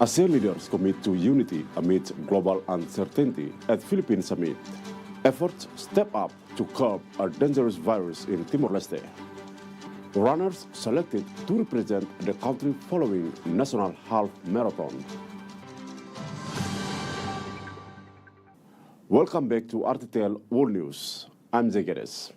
ASEAN leaders commit to unity amid global uncertainty at Philippine Summit. Efforts step up to curb a dangerous virus in Timor-Leste. Runners selected to represent the country following National Half Marathon. Welcome back to RTTL World News. I'm Zegeres.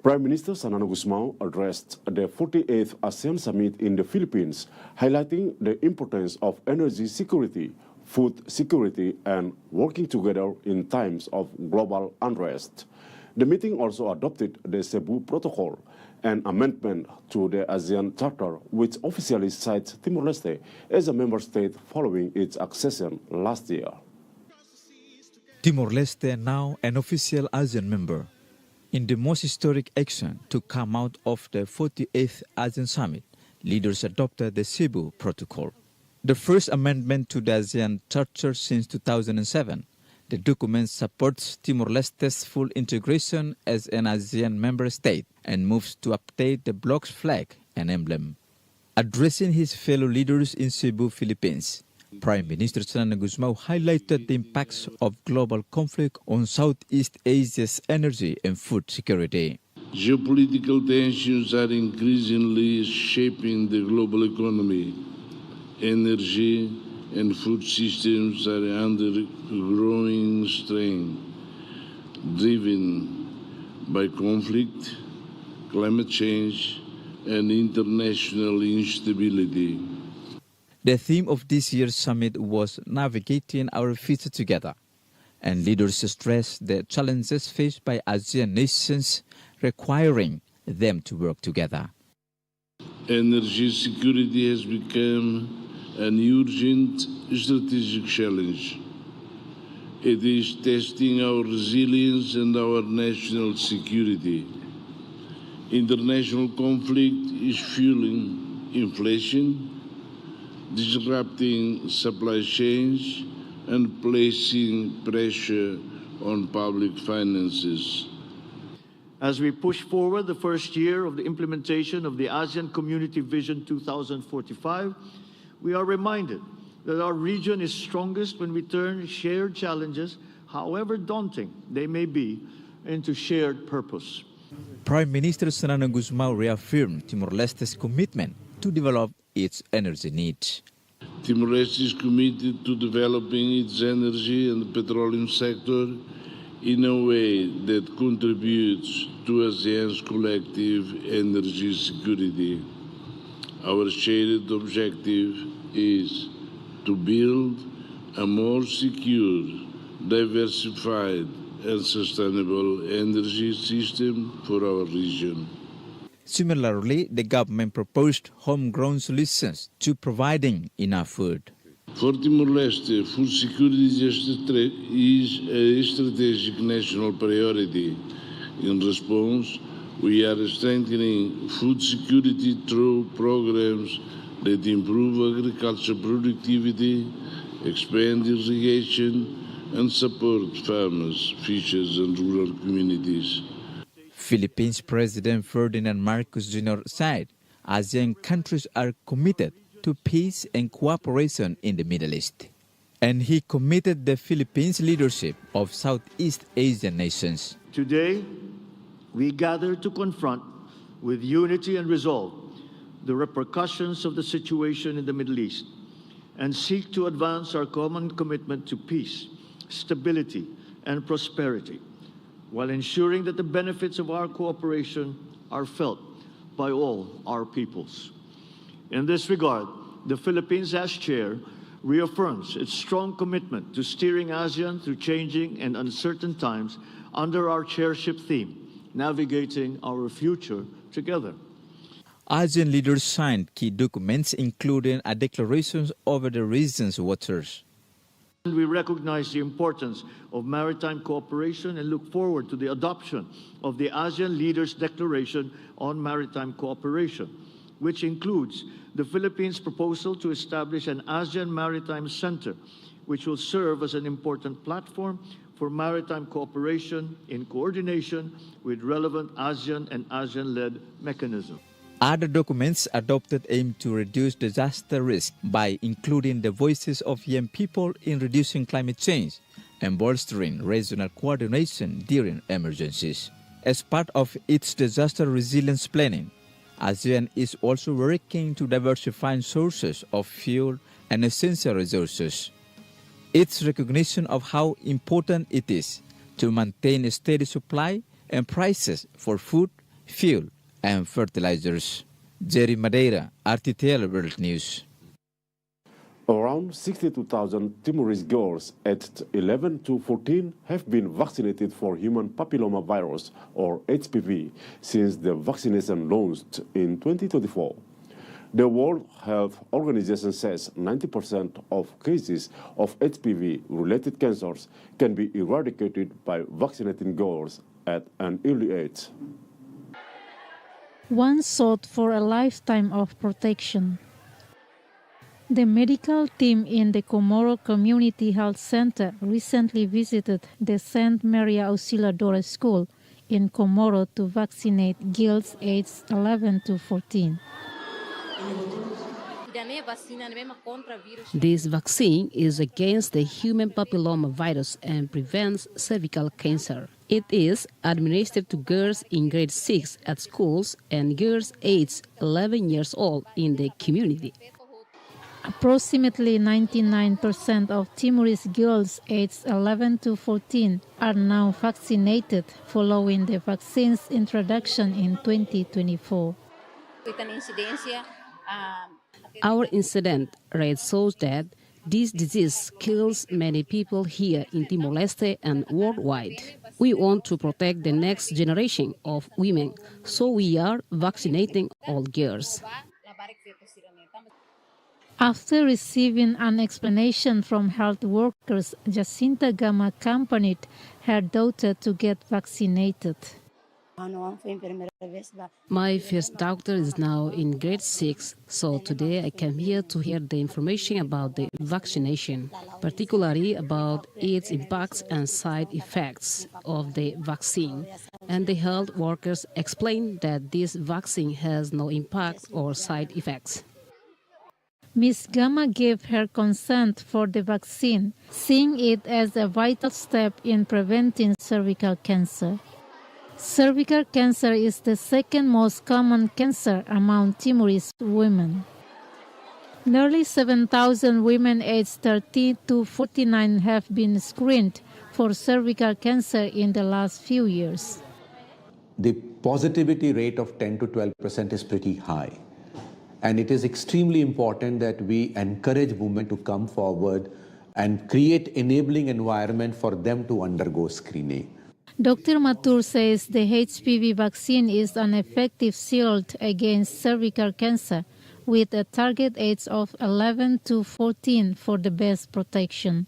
Prime Minister Sanana Gusmao addressed the 48th ASEAN Summit in the Philippines, highlighting the importance of energy security, food security, and working together in times of global unrest. The meeting also adopted the Cebu Protocol, an amendment to the ASEAN Charter, which officially cites Timor-Leste as a member state following its accession last year. Timor-Leste now an official ASEAN member. In the most historic action to come out of the 48th ASEAN Summit, leaders adopted the Cebu Protocol, the first amendment to the ASEAN Charter since 2007. The document supports Timor-Leste's full integration as an ASEAN member state and moves to update the bloc's flag and emblem. Addressing his fellow leaders in Cebu, Philippines, Prime Minister Sanana Gusmao highlighted the impacts of global conflict on Southeast Asia's energy and food security. Geopolitical tensions are increasingly shaping the global economy. Energy and food systems are under growing strain, driven by conflict, climate change, and international instability. The theme of this year's summit was Navigating Our Future Together, and leaders stressed the challenges faced by ASEAN nations, requiring them to work together. Energy security has become an urgent strategic challenge. It is testing our resilience and our national security. International conflict is fueling inflation, disrupting supply chains, and placing pressure on public finances. As we push forward the first year of the implementation of the ASEAN Community Vision 2045, we are reminded that our region is strongest when we turn shared challenges, however daunting they may be, into shared purpose. Prime Minister Sanana Gusmao reaffirmed Timor-Leste's commitment to develop its energy needs. Timor-Leste is committed to developing its energy and petroleum sector in a way that contributes to ASEAN's collective energy security. Our shared objective is to build a more secure, diversified, and sustainable energy system for our region. Similarly, the government proposed homegrown solutions to providing enough food. For Timor-Leste, food security is a strategic national priority. In response, we are strengthening food security through programs that improve agriculture productivity, expand irrigation, and support farmers, fishers, and rural communities. Philippines President Ferdinand Marcos Jr. said ASEAN countries are committed to peace and cooperation in the Middle East. And he committed the Philippines' leadership of Southeast Asian nations. Today, we gather to confront with unity and resolve the repercussions of the situation in the Middle East and seek to advance our common commitment to peace, stability, and prosperity, while ensuring that the benefits of our cooperation are felt by all our peoples. In this regard, the Philippines as chair reaffirms its strong commitment to steering ASEAN through changing and uncertain times under our chairship theme, Navigating Our Future Together. ASEAN leaders signed key documents, including a declaration over the region's waters. We recognize the importance of maritime cooperation and look forward to the adoption of the ASEAN Leaders' Declaration on Maritime Cooperation, which includes the Philippines' proposal to establish an ASEAN Maritime Center, which will serve as an important platform for maritime cooperation in coordination with relevant ASEAN and ASEAN-led mechanisms. Other documents adopted aim to reduce disaster risk by including the voices of young people in reducing climate change and bolstering regional coordination during emergencies. As part of its disaster resilience planning, ASEAN is also working to diversify sources of fuel and essential resources. Its recognition of how important it is to maintain a steady supply and prices for food, fuel, and fertilizers. Jerry Madeira, RTTL World News. Around 62,000 Timorese girls aged 11 to 14 have been vaccinated for human papillomavirus, or HPV, since the vaccination launched in 2024. The World Health Organization says 90% of cases of HPV-related cancers can be eradicated by vaccinating girls at an early age. One sought for a lifetime of protection. The medical team in the Comoro Community Health Center recently visited the St. Maria Auxiliadora School in Comoro to vaccinate girls aged 11 to 14. This vaccine is against the human papillomavirus and prevents cervical cancer. It is administered to girls in grade 6 at schools and girls aged 11 years old in the community. Approximately 99% of Timorese girls aged 11 to 14 are now vaccinated following the vaccine's introduction in 2024. Our incident rate shows that this disease kills many people here in Timor-Leste and worldwide. We want to protect the next generation of women, so we are vaccinating all girls. After receiving an explanation from health workers, Jacinta Gama accompanied her daughter to get vaccinated. My first daughter is now in grade 6, so today I came here to hear the information about the vaccination, particularly about its impacts and side effects of the vaccine. And the health workers explained that this vaccine has no impact or side effects. Ms. Gama gave her consent for the vaccine, seeing it as a vital step in preventing cervical cancer. Cervical cancer is the second most common cancer among Timorese women. Nearly 7,000 women aged 30 to 49 have been screened for cervical cancer in the last few years. The positivity rate of 10 to 12% is pretty high. And it is extremely important that we encourage women to come forward and create enabling environment for them to undergo screening. Dr. Matur says the HPV vaccine is an effective shield against cervical cancer with a target age of 11 to 14 for the best protection.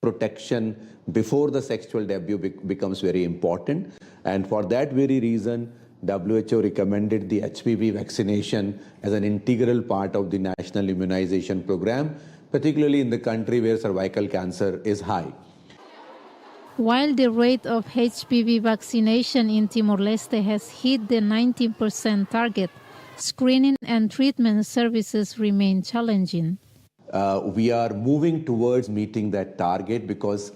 Protection before the sexual debut becomes very important, and for that very reason, WHO recommended the HPV vaccination as an integral part of the national immunization program, particularly in the country where cervical cancer is high. While the rate of HPV vaccination in Timor-Leste has hit the 19% target, screening and treatment services remain challenging. We are moving towards meeting that target because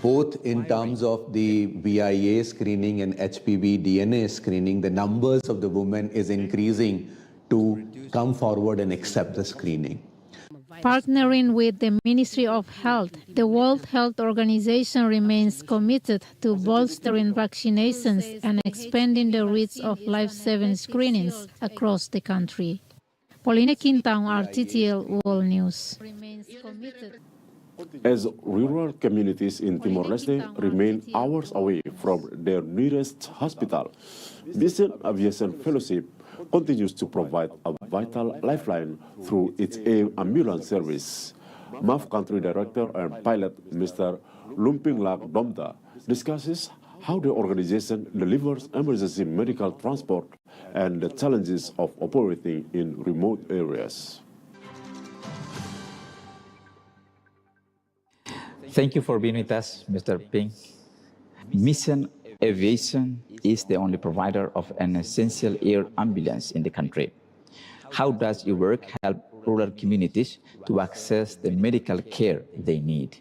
both in terms of the VIA screening and HPV DNA screening, the numbers of the women is increasing to come forward and accept the screening. Partnering with the Ministry of Health, the World Health Organization remains committed to bolstering vaccinations and expanding the reach of life-saving screenings across the country. Paulina Quintão, RTTL World News. As rural communities in Timor-Leste remain hours away from their nearest hospital, Mission Aviation Fellowship continues to provide a vital lifeline through its air ambulance service. MAF Country Director and Pilot Mr. Lumping Lak Domda discusses how the organization delivers emergency medical transport and the challenges of operating in remote areas. Thank you for being with us, Mr. Ping. Mission Aviation is the only provider of an essential air ambulance in the country. How does your work help rural communities to access the medical care they need?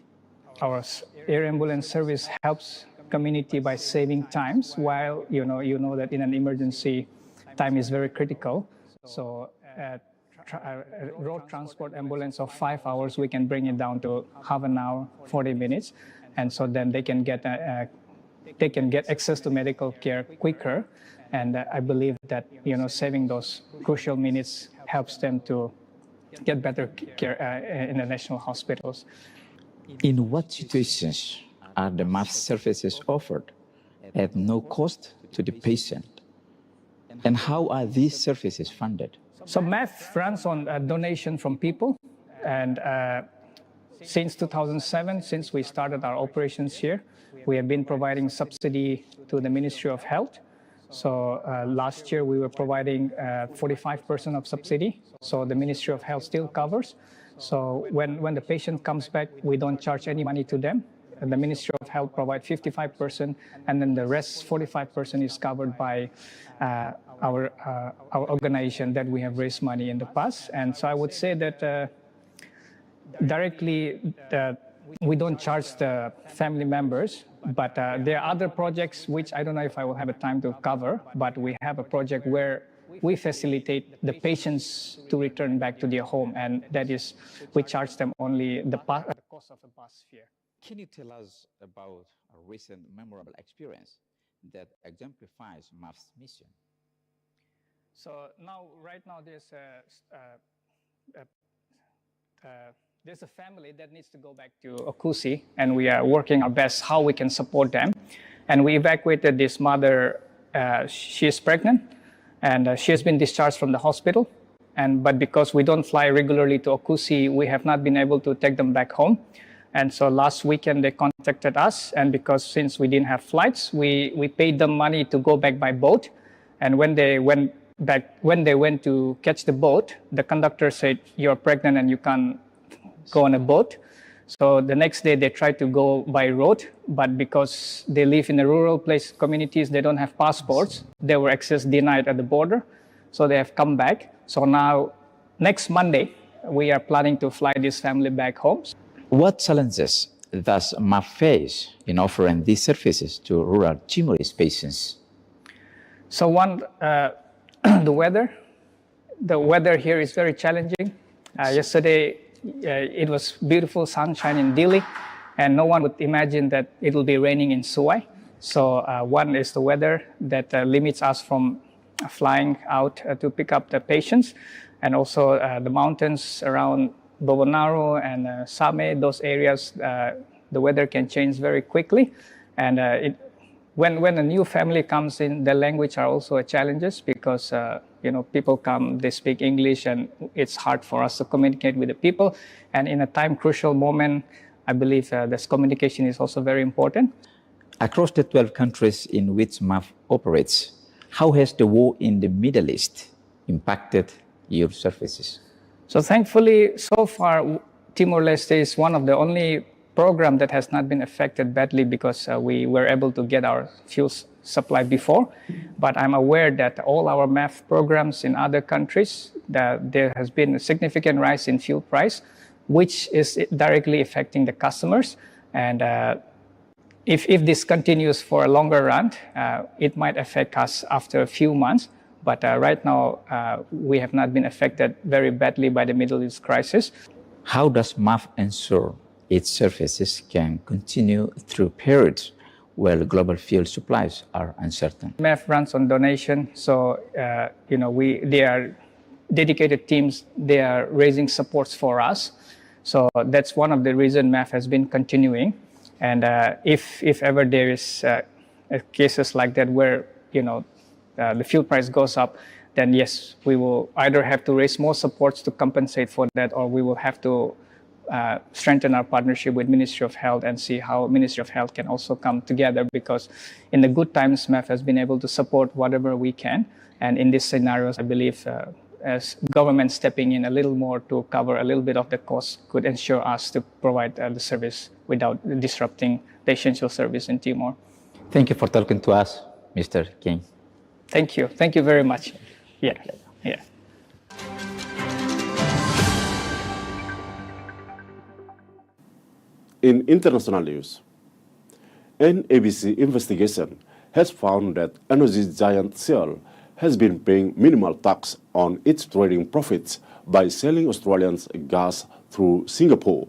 Our air ambulance service helps community by saving times, while you know that in an emergency, time is very critical. So a road transport ambulance of 5 hours, we can bring it down to half an hour, 40 minutes, and so then they can get access to medical care quicker. And I believe that saving those crucial minutes helps them to get better care in the national hospitals. In what situations are the MAF services offered at no cost to the patient? And how are these services funded? So MAF runs on a donation from people. And since 2007, since we started our operations here, we have been providing subsidy to the Ministry of Health. So last year we were providing 45% of subsidy. So the Ministry of Health still covers. So when the patient comes back, we don't charge any money to them. And the Ministry of Health provides 55%, and then the rest 45% is covered by our organization that we have raised money in the past. And so I would say that directly we don't charge the family members, but there are other projects which I don't know if I will have a time to cover, but we have a project where we facilitate the patients to return back to their home, and that is, we charge them only the cost of a bus fare. Can you tell us about a recent memorable experience that exemplifies MAF's mission? So right now there's a family that needs to go back to Okusi, and we are working our best how we can support them. And we evacuated this mother. She is pregnant, and she has been discharged from the hospital. But because we don't fly regularly to Okusi, we have not been able to take them back home. And so last weekend they contacted us, and because since we didn't have flights, we paid them money to go back by boat. And when they went to catch the boat, the conductor said, "You're pregnant and you can't go on a boat." So the next day they tried to go by road, but because they live in the rural communities, they don't have passports. They were access denied at the border, so they have come back. So now, next Monday, we are planning to fly this family back home. What challenges does MAF face in offering these services to rural Timorese patients? So one, the weather. The weather here is very challenging. Yesterday, it was beautiful sunshine in Dili, and no one would imagine that it will be raining in Suai. So one is the weather that limits us from flying out to pick up the patients, and also the mountains around Bobonaro and Same, those areas, the weather can change very quickly. And when a new family comes in, the language are also a challenges because people come, they speak English, and it's hard for us to communicate with the people. And in a time crucial moment, I believe this communication is also very important. Across the 12 countries in which MAF operates, how has the war in the Middle East impacted your services? So thankfully, so far, Timor-Leste is one of the only program that has not been affected badly because we were able to get our fuel supply before. But I'm aware that all our MAF programs in other countries, that there has been a significant rise in fuel price, which is directly affecting the customers. And if this continues for a longer run, it might affect us after a few months. But right now, we have not been affected very badly by the Middle East crisis. How does MAF ensure its services can continue through periods where global fuel supplies are uncertain? MAF runs on donation, so they are dedicated teams. They are raising supports for us. So that's one of the reasons MAF has been continuing. And if ever there is cases like that where the fuel price goes up, then yes, we will either have to raise more supports to compensate for that, or we will have to strengthen our partnership with Ministry of Health and see how Ministry of Health can also come together, because in the good times, MAF has been able to support whatever we can. And in these scenarios, I believe as government stepping in a little more to cover a little bit of the cost could ensure us to provide the service without disrupting the essential service in Timor. Thank you for talking to us, Mr. King. Thank you. Thank you very much. Yeah. In international news, an ABC investigation has found that energy giant Shell has been paying minimal tax on its trading profits by selling Australian gas through Singapore.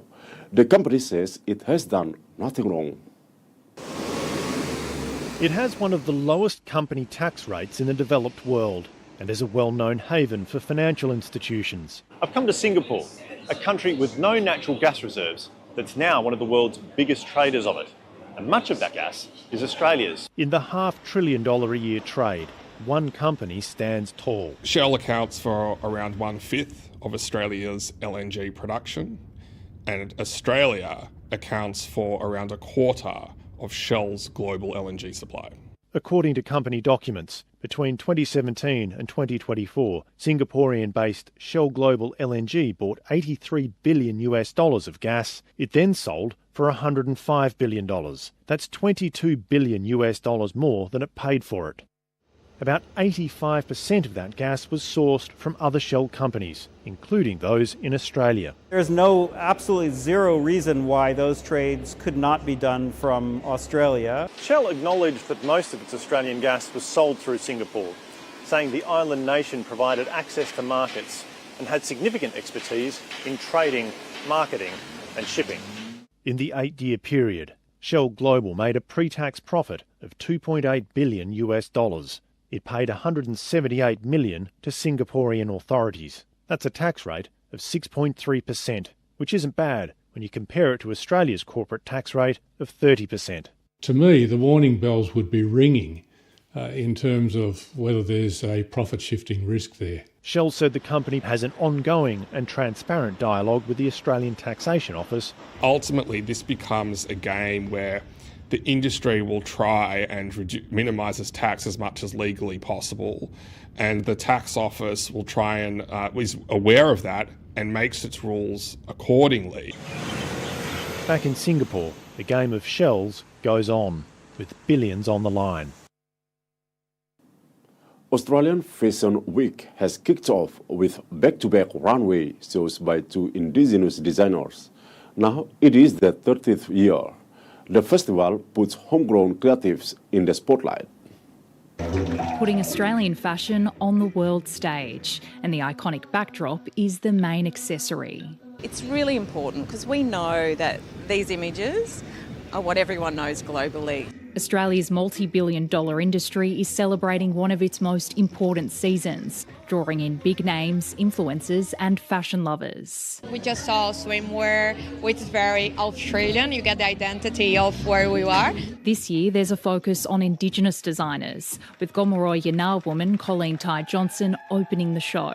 The company says it has done nothing wrong. It has one of the lowest company tax rates in the developed world and is a well-known haven for financial institutions. I've come to Singapore, a country with no natural gas reserves that's now one of the world's biggest traders of it. And much of that gas is Australia's. In the $500 billion a year trade, one company stands tall. Shell accounts for around 1/5 of Australia's LNG production, and Australia accounts for around 1/4 of Shell's global LNG supply. According to company documents, between 2017 and 2024, Singaporean-based Shell Global LNG bought $83 billion of gas. It then sold for $105 billion. That's $22 billion more than it paid for it. About 85% of that gas was sourced from other Shell companies, including those in Australia. There's absolutely zero reason why those trades could not be done from Australia. Shell acknowledged that most of its Australian gas was sold through Singapore, saying the island nation provided access to markets and had significant expertise in trading, marketing and shipping. In the 8-year period, Shell Global made a pre-tax profit of $2.8 billion. It paid $178 million to Singaporean authorities. That's a tax rate of 6.3%, which isn't bad when you compare it to Australia's corporate tax rate of 30%. To me, the warning bells would be ringing in terms of whether there's a profit-shifting risk there. Shell said the company has an ongoing and transparent dialogue with the Australian Taxation Office. Ultimately, this becomes a game where the industry will try and minimise its tax as much as legally possible, and the tax office will try and is aware of that and makes its rules accordingly. Back in Singapore, the game of shells goes on, with billions on the line. Australian Fashion Week has kicked off with back-to-back runway shows by 2 Indigenous designers. Now it is the 30th year. The festival puts homegrown creatives in the spotlight. Putting Australian fashion on the world stage, and the iconic backdrop is the main accessory. It's really important because we know that these images are what everyone knows globally. Australia's multi-billion-dollar industry is celebrating one of its most important seasons, drawing in big names, influencers and fashion lovers. We just saw swimwear, which is very Australian. You get the identity of where we are. This year there's a focus on Indigenous designers, with Gomeroi Yanar woman Colleen Ty-Johnson opening the show.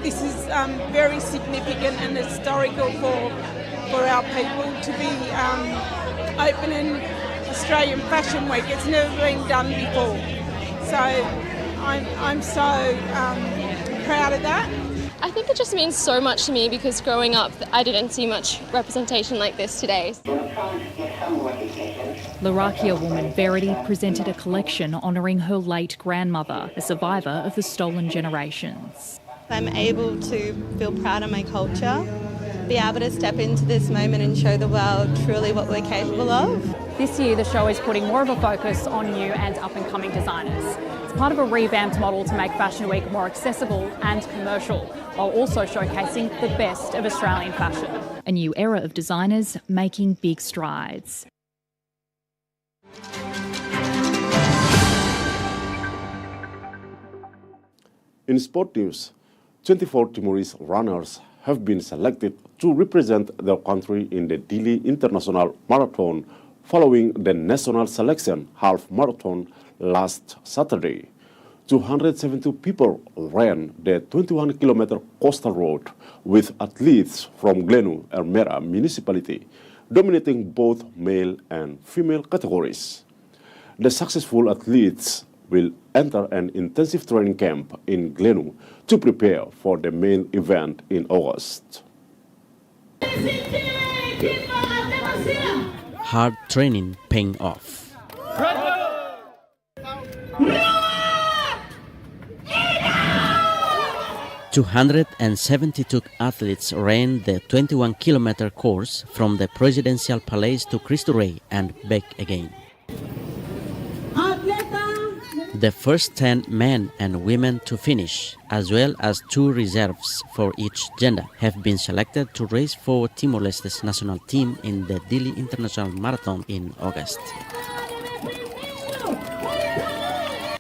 This is very significant and historical for our people to be opening Australian Fashion Week. It's never been done before. So I'm so proud of that. I think it just means so much to me because growing up I didn't see much representation like this today. Larakia woman Verity presented a collection honouring her late grandmother, a survivor of the stolen generations. I'm able to feel proud of my culture, be able to step into this moment and show the world truly what we're capable of. This year the show is putting more of a focus on new and up-and-coming designers. It's part of a revamped model to make Fashion Week more accessible and commercial, while also showcasing the best of Australian fashion. A new era of designers making big strides. In sport news, 24 Timorese runners have been selected to represent their country in the Dili International Marathon following the national selection half marathon last Saturday. 272 people ran the 21-kilometer coastal road with athletes from Glenu and Mera municipality, dominating both male and female categories. The successful athletes will enter an intensive training camp in Glenu to prepare for the main event in August. Hard training paying off. 272 athletes ran the 21-kilometer course from the Presidential Palace to Cristo Rey and back again. The first 10 men and women to finish, as well as 2 reserves for each gender, have been selected to race for Timor-Leste's national team in the Dili International Marathon in August.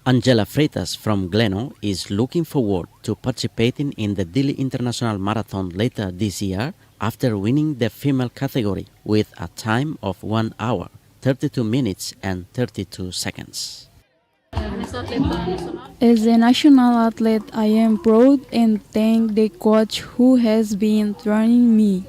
Angela Freitas from Gleno is looking forward to participating in the Dili International Marathon later this year after winning the female category with a time of 1 hour, 32 minutes and 32 seconds. As a national athlete, I am proud and thank the coach who has been training me.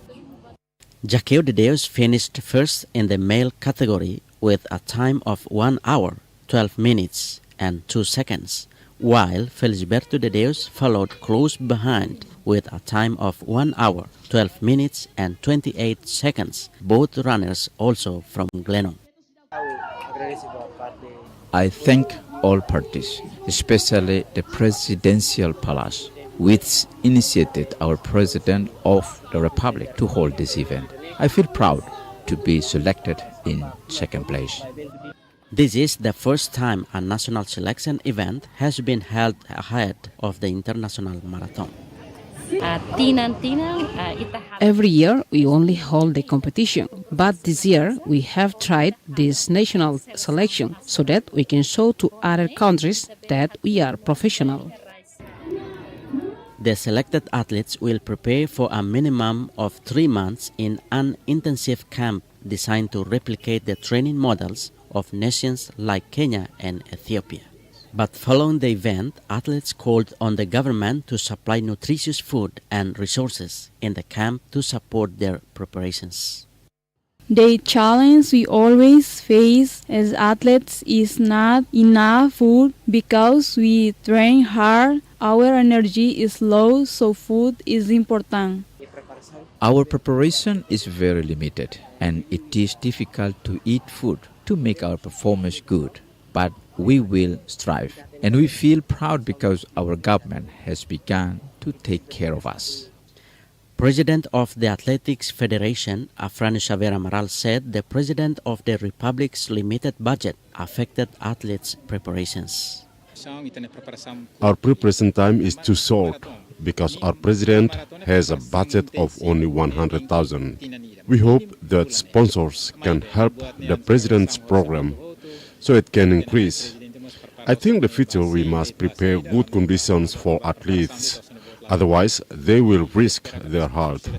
Jaqueo de Deus finished first in the male category with a time of 1 hour, 12 minutes and 2 seconds, while Felisberto de Deus followed close behind with a time of 1 hour, 12 minutes and 28 seconds, both runners also from Gleno. I thank all parties, especially the Presidential Palace, which initiated our President of the Republic to hold this event. I feel proud to be selected in second place. This is the first time a national selection event has been held ahead of the international marathon. Every year we only hold the competition, but this year we have tried this national selection so that we can show to other countries that we are professional. The selected athletes will prepare for a minimum of 3 months in an intensive camp designed to replicate the training models of nations like Kenya and Ethiopia. But following the event, athletes called on the government to supply nutritious food and resources in the camp to support their preparations. The challenge we always face as athletes is not enough food because we train hard. Our energy is low, so food is important. Our preparation is very limited, and it is difficult to eat food to make our performance good. But we will strive, and we feel proud because our government has begun to take care of us. President of the Athletics Federation, Afrani Xavier Amaral, said the President of the Republic's limited budget affected athletes' preparations. Our preparation time is too short because our President has a budget of only 100,000. We hope that sponsors can help the President's program so it can increase. I think in the future we must prepare good conditions for athletes, otherwise they will risk their health.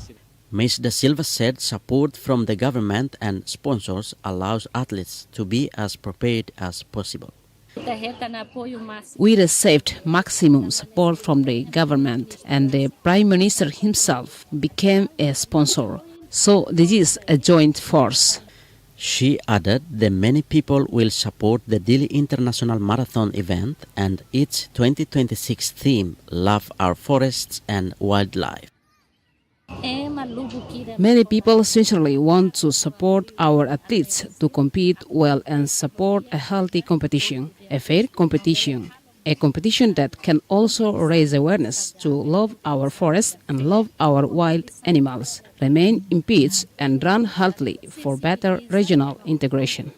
Ms. Da Silva said support from the government and sponsors allows athletes to be as prepared as possible. We received maximum support from the government, and the Prime Minister himself became a sponsor. So this is a joint force. She added that many people will support the Dili International Marathon event and its 2026 theme, Love Our Forests and Wildlife. Many people sincerely want to support our athletes to compete well and support a healthy competition, a fair competition, a competition that can also raise awareness to love our forests and love our wild animals, remain in peace and run healthily for better regional integration.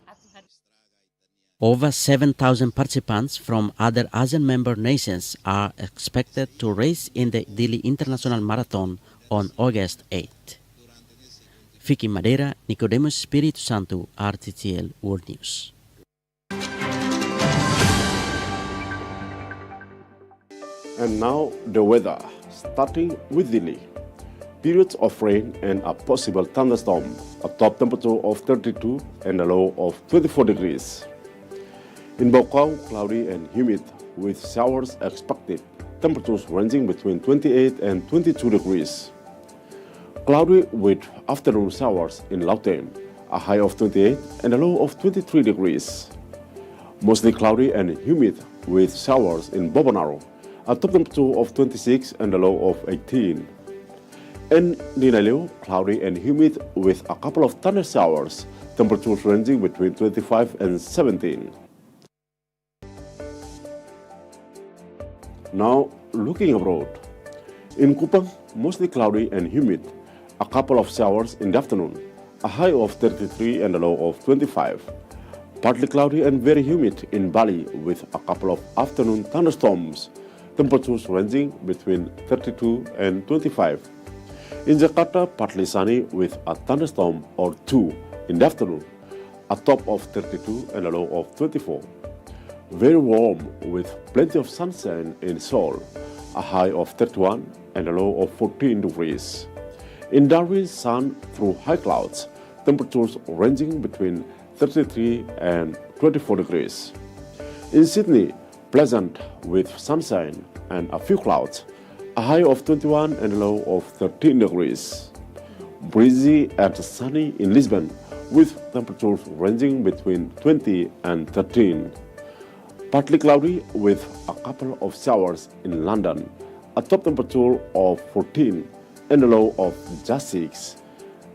Over 7,000 participants from other ASEAN member nations are expected to race in the Dili International Marathon on August 8. Vicky Madeira, Nicodemus Espírito Santo, RTTL World News. And now the weather, starting with Dili. Periods of rain and a possible thunderstorm, a top temperature of 32 and a low of 24 degrees. In Bokau, cloudy and humid with showers expected, temperatures ranging between 28 and 22 degrees. Cloudy with afternoon showers in Lautem, a high of 28 and a low of 23 degrees. Mostly cloudy and humid with showers in Bobonaro, a top temperature of 26 and a low of 18. In Ninaleo, cloudy and humid with a couple of thunder showers, temperatures ranging between 25 and 17. Now, looking abroad, In Kupang, mostly cloudy and humid, a couple of showers in the afternoon, a high of 33 and a low of 25. Partly cloudy and very humid in Bali with a couple of afternoon thunderstorms, temperatures ranging between 32 and 25. In Jakarta, partly sunny with a thunderstorm or two in the afternoon, a top of 32 and a low of 24. Very warm with plenty of sunshine in Seoul, a high of 31 and a low of 14 degrees. In Darwin, sun through high clouds, temperatures ranging between 33 and 24 degrees. In Sydney, pleasant with sunshine and a few clouds, a high of 21 and a low of 13 degrees. Breezy and sunny in Lisbon with temperatures ranging between 20 and 13. Partly cloudy with a couple of showers in London, a top temperature of 14 and a low of just 6.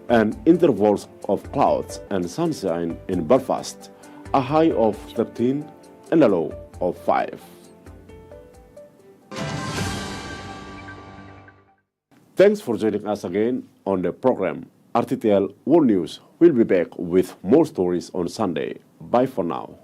And intervals of clouds and sunshine in Belfast, a high of 13 and a low of 5. Thanks for joining us again on the program. RTTL World News will be back with more stories on Sunday. Bye for now.